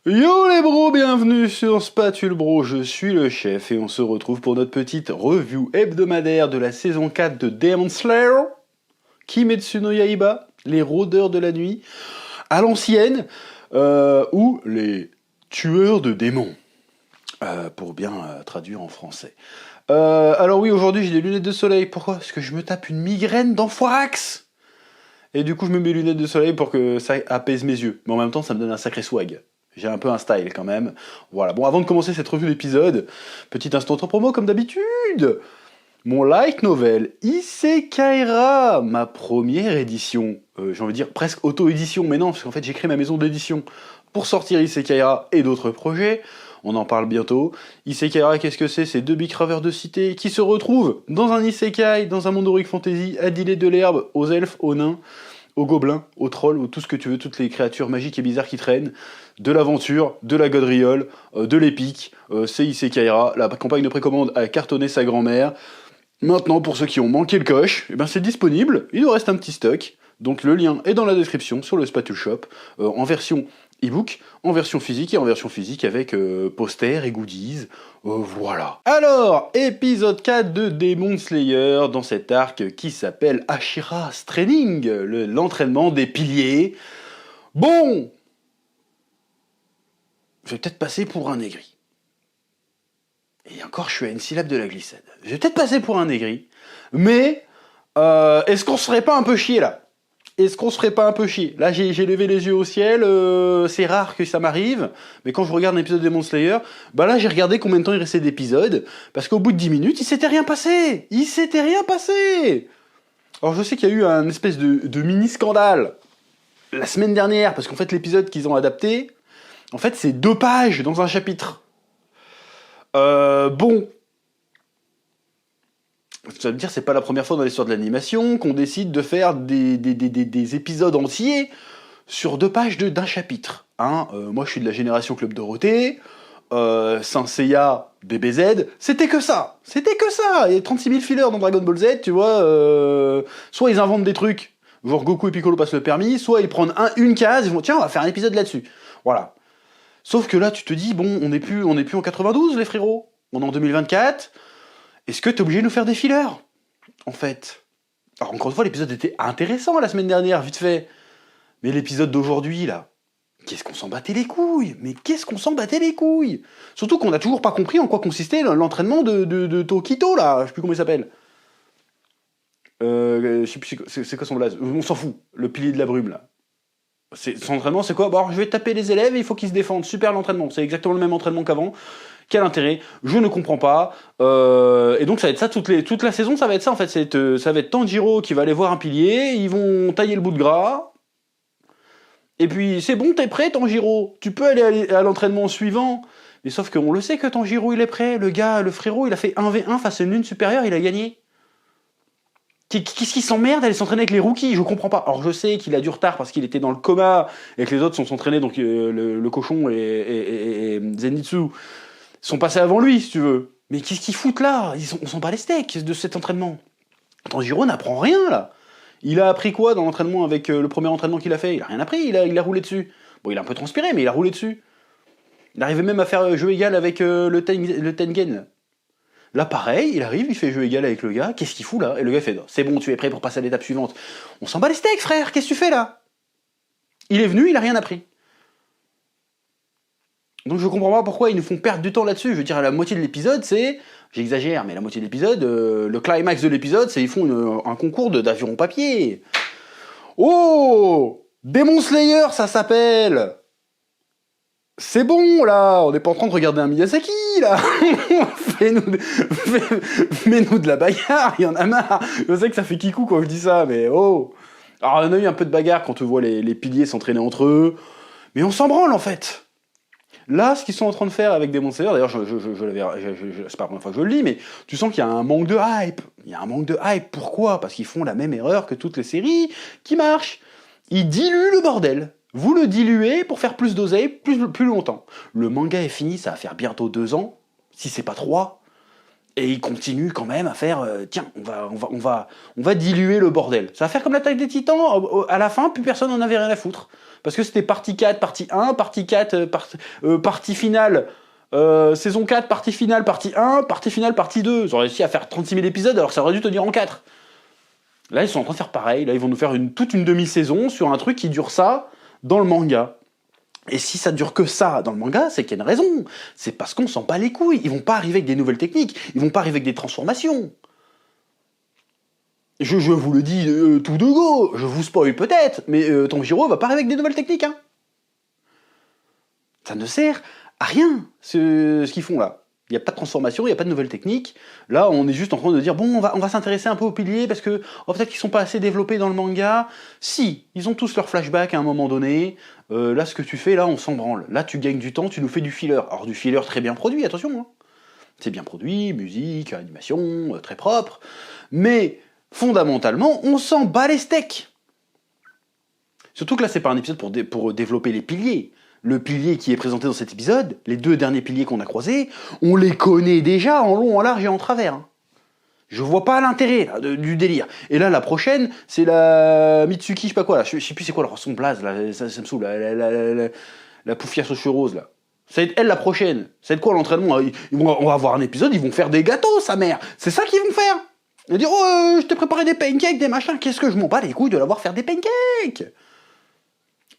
Yo les bros, bienvenue sur Spatule Bro, je suis le chef et on se retrouve pour notre petite review hebdomadaire de la saison 4 de Demon Slayer, Kimetsu no Yaiba, les rôdeurs de la nuit, à l'ancienne, ou les tueurs de démons, pour bien traduire en français. Alors oui, aujourd'hui j'ai des lunettes de soleil, pourquoi? Parce que je me tape une migraine d'enfoirax. Et du coup je me mets les lunettes de soleil pour que ça apaise mes yeux, mais en même temps ça me donne un sacré swag. J'ai un peu un style quand même. Voilà. Bon, avant de commencer cette revue d'épisode, petit instant de promo comme d'habitude. Mon light novel Isekaira, ma première édition. J'ai envie de dire presque auto-édition, mais non, parce qu'en fait j'ai créé ma maison d'édition pour sortir Isekaira et d'autres projets. On en parle bientôt. Isekaira, qu'est-ce que c'est? C'est deux bicraveurs de cité qui se retrouvent dans un isekai, dans un monde heroic fantasy, à dealer de l'herbe aux elfes, aux nains, aux gobelins, aux trolls, ou tout ce que tu veux, toutes les créatures magiques et bizarres qui traînent, de l'aventure, de la gaudriole, de l'épique, c'est Isekaira, la campagne de précommande a cartonné sa grand-mère. Maintenant, pour ceux qui ont manqué le coche, eh ben c'est disponible, il nous reste un petit stock, donc le lien est dans la description sur le Spatule Shop, en version e-book, en version physique et en version physique avec posters et goodies, voilà. Alors, épisode 4 de Demon Slayer, dans cet arc qui s'appelle Ashira's Training, l'entraînement des piliers. Bon, je vais peut-être passer pour un aigri. Et encore, je suis à une syllabe de la glissade. Je vais peut-être passer pour un aigri, mais est-ce qu'on se ferait pas un peu chier là? Est-ce qu'on se ferait pas un peu chier? Là, j'ai levé les yeux au ciel, c'est rare que ça m'arrive, mais quand je regarde un épisode de Demon Slayer, bah là, j'ai regardé combien de temps il restait d'épisode, parce qu'au bout de 10 minutes, il s'était rien passé! Il s'était rien passé! Alors, je sais qu'il y a eu un espèce de mini-scandale la semaine dernière, parce qu'en fait, l'épisode qu'ils ont adapté, en fait, c'est 2 pages dans un chapitre. Bon. Tu vas me dire, c'est pas la première fois dans l'histoire de l'animation qu'on décide de faire des épisodes entiers sur 2 pages d'un chapitre. Hein, moi, je suis de la génération Club Dorothée, Saint Seiya, DBZ, c'était que ça. C'était que ça. Il y a 36 000 fillers dans Dragon Ball Z, tu vois. Soit ils inventent des trucs, genre Goku et Piccolo passent le permis, soit ils prennent une case, ils vont, tiens, on va faire un épisode là-dessus. Voilà. Sauf que là, tu te dis, bon, on n'est plus en 92, les frérots. On est en 2024. Est-ce que t'es obligé de nous faire des fillers, en fait? Alors, encore une fois, l'épisode était intéressant la semaine dernière, vite fait. Mais l'épisode d'aujourd'hui, là, qu'est-ce qu'on s'en battait les couilles? Mais qu'est-ce qu'on s'en battait les couilles? Surtout qu'on n'a toujours pas compris en quoi consistait l'entraînement de Tokito, là. Je sais plus comment il s'appelle. Je sais plus, c'est quoi son blaze? On s'en fout. Le pilier de la brume, là. Son entraînement, c'est quoi? Bon, alors, je vais taper les élèves et il faut qu'ils se défendent. Super l'entraînement. C'est exactement le même entraînement qu'avant. Quel intérêt? Je ne comprends pas. Et donc ça va être ça toute la saison, ça va être ça en fait. Ça va être Tanjiro qui va aller voir un pilier, ils vont tailler le bout de gras. Et puis c'est bon, t'es prêt Tanjiro? Tu peux aller à l'entraînement suivant. Mais sauf qu'on le sait que Tanjiro il est prêt. Le gars, le frérot, il a fait 1v1 face à une lune supérieure, il a gagné. Qu'est-ce qui s'emmerde à aller s'entraîner avec les rookies? Je comprends pas. Alors je sais qu'il a du retard parce qu'il était dans le coma et que les autres sont s'entraîner, donc le cochon et Zenitsu sont passés avant lui, si tu veux. Mais qu'est-ce qu'ils foutent là? On s'en bat les steaks de cet entraînement. Tanjiro n'apprend rien là. Il a appris quoi dans l'entraînement avec le premier entraînement qu'il a fait? Il a rien appris, il a roulé dessus. Bon, il a un peu transpiré, mais il a roulé dessus. Il arrivait même à faire jeu égal avec le Tengen. Là, pareil, il arrive, il fait jeu égal avec le gars, qu'est-ce qu'il fout là? Et le gars fait, c'est bon, tu es prêt pour passer à l'étape suivante. On s'en bat les steaks, frère, qu'est-ce que tu fais là? Il est venu, il a rien appris. Donc je comprends pas pourquoi ils nous font perdre du temps là-dessus. Je veux dire, à la moitié de l'épisode, j'exagère, mais la moitié de l'épisode, le climax de l'épisode, c'est ils font un concours d'aviron papier. Oh, Demon Slayer, ça s'appelle. C'est bon, là, on n'est pas en train de regarder un Miyazaki, là. Fais-nous de la bagarre, il y en a marre. Je sais que ça fait kikou quand je dis ça, mais oh. Alors, on a eu un peu de bagarre quand tu vois les piliers s'entraîner entre eux, mais on s'en branle, en fait. Là, ce qu'ils sont en train de faire avec Demon Slayer, d'ailleurs, c'est pas la première fois que je le lis, mais tu sens qu'il y a un manque de hype. Il y a un manque de hype. Pourquoi? Parce qu'ils font la même erreur que toutes les séries qui marchent. Ils diluent le bordel. Vous le diluez pour faire plus d'oseille, plus longtemps. Le manga est fini, ça va faire bientôt 2 ans, si c'est pas 3. Et il continue quand même à faire, tiens, on va diluer le bordel. Ça va faire comme l'attaque des Titans, à la fin, plus personne n'en avait rien à foutre. Parce que c'était partie 4, partie 1, partie 4, partie finale, saison 4, partie finale, partie 1, partie finale, partie 2. Ils ont réussi à faire 36 000 épisodes alors que ça aurait dû tenir en 4. Là, ils sont en train de faire pareil. Là, ils vont nous faire toute une demi-saison sur un truc qui dure ça dans le manga. Et si ça dure que ça dans le manga, c'est qu'il y a une raison. C'est parce qu'on s'en bat les couilles. Ils vont pas arriver avec des nouvelles techniques. Ils vont pas arriver avec des transformations. Je vous le dis tout de go. Je vous spoil peut-être, mais Tanjiro va pas arriver avec des nouvelles techniques. Hein. Ça ne sert à rien, ce qu'ils font là. Il n'y a pas de transformation, il n'y a pas de nouvelles techniques. Là, on est juste en train de dire, bon, on va s'intéresser un peu aux piliers, parce que peut-être qu'ils sont pas assez développés dans le manga. Si, ils ont tous leur flashback à un moment donné. Là, ce que tu fais, là, on s'en branle. Là, tu gagnes du temps, tu nous fais du filler. Alors, du filler très bien produit, attention. Hein. C'est bien produit, musique, animation, très propre. Mais, fondamentalement, on s'en bat les steaks. Surtout que là, c'est pas un épisode pour développer les piliers. Le pilier qui est présenté dans cet épisode, les 2 derniers piliers qu'on a croisés, on les connaît déjà en long, en large et en travers. Je vois pas l'intérêt du délire. Et là, la prochaine, c'est la Mitsuki, je sais pas quoi, là. Je sais plus c'est quoi son blaze, là, ça me saoule, la poufiasse aux cheveux roses, là. Ça va être elle la prochaine. Ça va être quoi l'entraînement? On va avoir un épisode, ils vont faire des gâteaux, sa mère. C'est ça qu'ils vont faire. Ils vont dire, oh, je t'ai préparé des pancakes, des machins, qu'est-ce que je m'en bats les couilles de la voir faire des pancakes?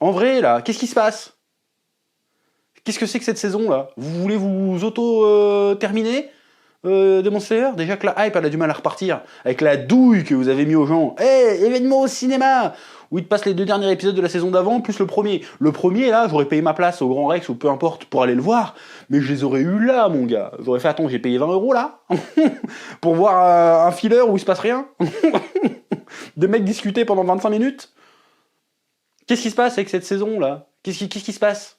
En vrai, là, qu'est-ce qui se passe? Qu'est-ce que c'est que cette saison-là? Vous voulez vous auto-terminer Demon Slayer? Déjà que la hype, elle a du mal à repartir. Avec la douille que vous avez mis aux gens. Hey, événement au cinéma! Où ils te passent les 2 derniers épisodes de la saison d'avant, plus le premier. Le premier, là, j'aurais payé ma place au Grand Rex ou peu importe pour aller le voir. Mais je les aurais eu là, mon gars. J'aurais fait, attends, j'ai payé 20 € là? Pour voir un filler où il se passe rien? Des mecs discuter pendant 25 minutes? Qu'est-ce qui se passe avec cette saison-là? Qu'est-ce qui se passe?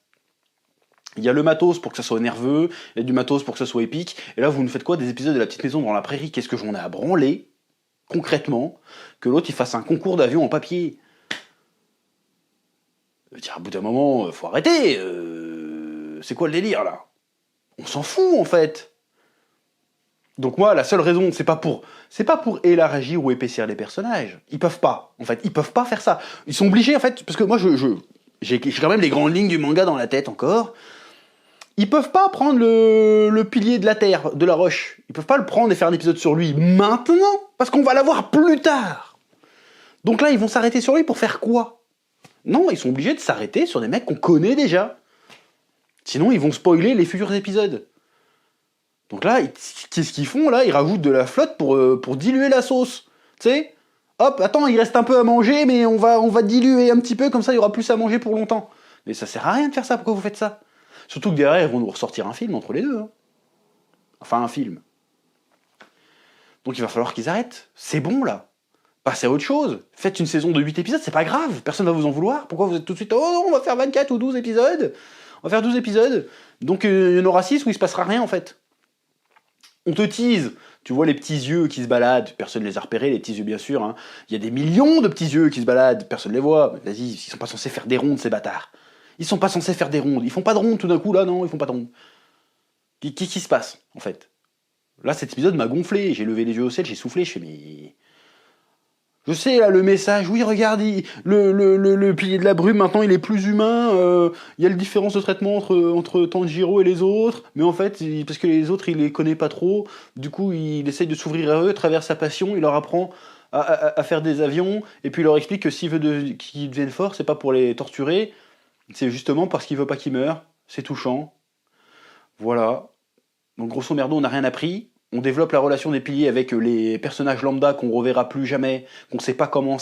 Il y a le matos pour que ça soit nerveux, il y a du matos pour que ça soit épique, et là vous nous faites quoi? Des épisodes de la petite maison dans la prairie, qu'est-ce que j'en ai à branler, concrètement, que l'autre il fasse un concours d'avion en papier? À bout d'un moment, faut arrêter, c'est quoi le délire là? On s'en fout en fait. Donc moi, la seule raison, c'est pas pour élargir ou épaissir les personnages. Ils peuvent pas, en fait, ils peuvent pas faire ça. Ils sont obligés en fait, parce que moi j'ai quand même les grandes lignes du manga dans la tête encore. Ils peuvent pas prendre le pilier de la terre, de la roche. Ils peuvent pas le prendre et faire un épisode sur lui maintenant, parce qu'on va l'avoir plus tard. Donc là, ils vont s'arrêter sur lui pour faire quoi? Non, ils sont obligés de s'arrêter sur des mecs qu'on connaît déjà. Sinon, ils vont spoiler les futurs épisodes. Donc là, qu'est-ce qu'ils font là? Ils rajoutent de la flotte pour diluer la sauce. Tu sais? Hop, attends, il reste un peu à manger, mais on va diluer un petit peu, comme ça il y aura plus à manger pour longtemps. Mais ça sert à rien de faire ça, pourquoi vous faites ça? Surtout que derrière, ils vont nous ressortir un film entre les deux. Hein. Enfin, un film. Donc il va falloir qu'ils arrêtent. C'est bon, là. Passez à autre chose. Faites une saison de 8 épisodes, c'est pas grave. Personne va vous en vouloir. Pourquoi vous êtes tout de suite, oh non, on va faire 24 ou 12 épisodes. On va faire 12 épisodes. Donc il y en aura 6 où il se passera rien, en fait. On te tease. Tu vois les petits yeux qui se baladent. Personne ne les a repérés, les petits yeux, bien sûr. Hein. Il y a des millions de petits yeux qui se baladent. Personne ne les voit. Vas-y, ils sont pas censés faire des rondes, ces bâtards. Ils sont pas censés faire des rondes. Ils font pas de rondes tout d'un coup, là, non, ils font pas de rondes. Qu'est-ce qui se passe, en fait? Là, cet épisode m'a gonflé. J'ai levé les yeux au ciel, j'ai soufflé. Je fais, mais... Je sais, là, le message, oui, regarde, le pilier de la brume, maintenant, il est plus humain. Il y a la différence de traitement entre Tanjiro et les autres. Mais en fait, parce que les autres, il les connaît pas trop. Du coup, il essaye de s'ouvrir à eux, à travers sa passion. Il leur apprend à faire des avions. Et puis, il leur explique que s'il veut qu'ils deviennent forts, c'est pas pour les torturer. C'est justement parce qu'il veut pas qu'ils meurent. C'est touchant. Voilà. Donc, grosso merdo, on n'a rien appris. On développe la relation des piliers avec les personnages lambda qu'on reverra plus jamais, qu'on sait pas comment ils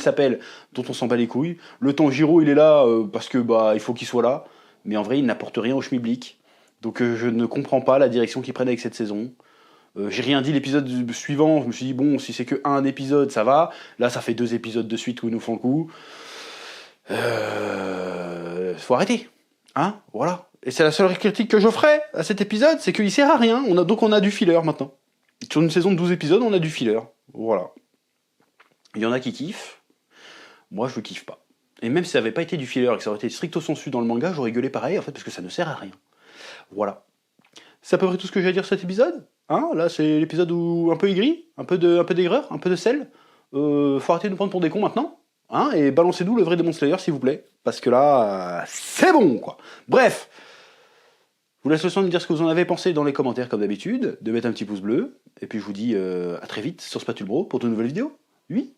s'appellent, dont on s'en bat les couilles. Le Tanjiro, il est là parce que il faut qu'il soit là, mais en vrai, il n'apporte rien au schmilblick. Donc je ne comprends pas la direction qu'ils prennent avec cette saison. J'ai rien dit l'épisode suivant, je me suis dit bon, si c'est que un épisode, ça va. Là, ça fait 2 épisodes de suite où ils nous font le coup. Faut arrêter, hein, voilà. Et c'est la seule critique que je ferai à cet épisode, c'est qu'il sert à rien. Donc on a du filler maintenant. Sur une saison de 12 épisodes, on a du filler. Voilà. Il y en a qui kiffent. Moi, je ne kiffe pas. Et même si ça n'avait pas été du filler et que ça aurait été stricto sensu dans le manga, j'aurais gueulé pareil, en fait, parce que ça ne sert à rien. Voilà. C'est à peu près tout ce que j'ai à dire sur cet épisode. Hein, là, c'est l'épisode où un peu aigri, un peu d'aigreur, un peu de sel. Faut arrêter de nous prendre pour des cons maintenant. Hein, et balancez-nous le vrai Demon Slayer, s'il vous plaît. Parce que là, c'est bon, quoi. Bref, je vous laisse le soin de me dire ce que vous en avez pensé dans les commentaires, comme d'habitude, de mettre un petit pouce bleu, et puis je vous dis à très vite sur Spatule Bro pour de nouvelles vidéos. Oui.